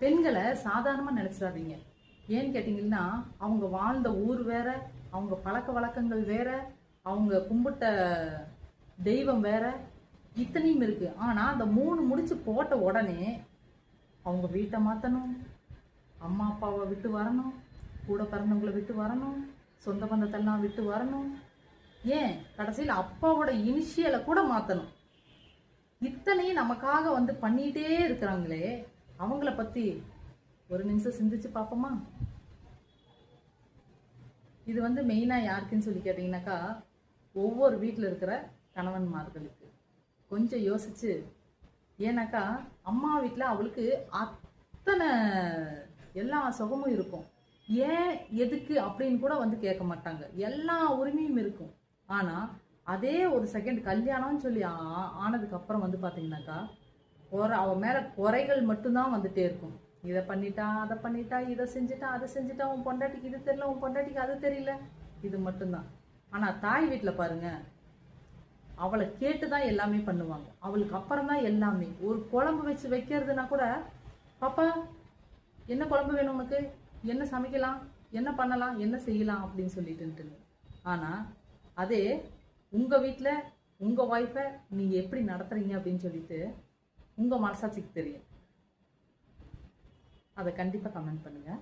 பெண்களை சாதாரணமாக நினச்சிடாதீங்க. ஏன்னு கேட்டிங்கன்னா, அவங்க வாழ்ந்த ஊர் வேற, அவங்க பழக்க வழக்கங்கள் வேற, அவங்க கும்பிட்ட தெய்வம் வேற, இத்தனையும் இருக்கு. ஆனால் அந்த 3 முடிச்சு போட்ட உடனே அவங்க வீட்டை மாற்றணும், அம்மா அப்பாவை விட்டு வரணும், கூட பிறந்தவங்களை விட்டு வரணும், சொந்த பந்தத்தெல்லாம் விட்டு வரணும், ஏன் கடைசியில் அப்பாவோட இனிஷியலை கூட மாற்றணும். இத்தனையும் நமக்காக பண்ணிட்டே இருக்கிறாங்களே, அவங்கள பற்றி ஒரு நிமிஷம் சிந்திச்சு பார்ப்போமா? இது மெயினாக யாருக்குன்னு சொல்லி கேட்டிங்கனாக்கா, ஒவ்வொரு வீட்டில் இருக்கிற கணவன்மார்களுக்கு கொஞ்சம் யோசிச்சு. ஏன்னாக்கா அம்மா வீட்டில் அவளுக்கு அத்தனை எல்லா சுகமும் இருக்கும். ஏன் எதுக்கு அப்படின்னு கூட கேட்க மாட்டாங்க. எல்லா உரிமையும் இருக்கும். ஆனால் அதே ஒரு செகண்ட் கல்யாணம்னு சொல்லி ஆனதுக்கு அப்புறம் பார்த்தீங்கன்னாக்கா, அவன் மேலே குறைகள் மட்டும்தான் வந்துட்டே இருக்கும். இதை பண்ணிட்டா, அதை பண்ணிட்டா, இதை செஞ்சுட்டா, அதை செஞ்சுட்டா, உன் பொண்டாட்டிக்கு இது தெரியல, உன் பொண்டாட்டிக்கு அது தெரியல, இது மட்டும்தான். ஆனால் தாய் வீட்டில் பாருங்க, அவளை கேட்டு தான் எல்லாமே பண்ணுவாங்க. அவளுக்கு அப்புறம் தான் எல்லாமே. ஒரு குழம்பு வச்சு வைக்கிறதுனா கூட, பாப்பா என்ன குழம்பு வேணும் உனக்கு, என்ன சமைக்கலாம், என்ன பண்ணலாம், என்ன செய்யலாம் அப்படின்னு சொல்லிட்டு. ஆனால் அதே உங்கள் வீட்டில் உங்கள் ஒய்ஃபை நீங்கள் எப்படி நடத்துறீங்க அப்படின்னு சொல்லிட்டு உங்கள் மனசாட்சிக்கு தெரியும். அதை கண்டிப்பாக கமெண்ட் பண்ணுங்கள்.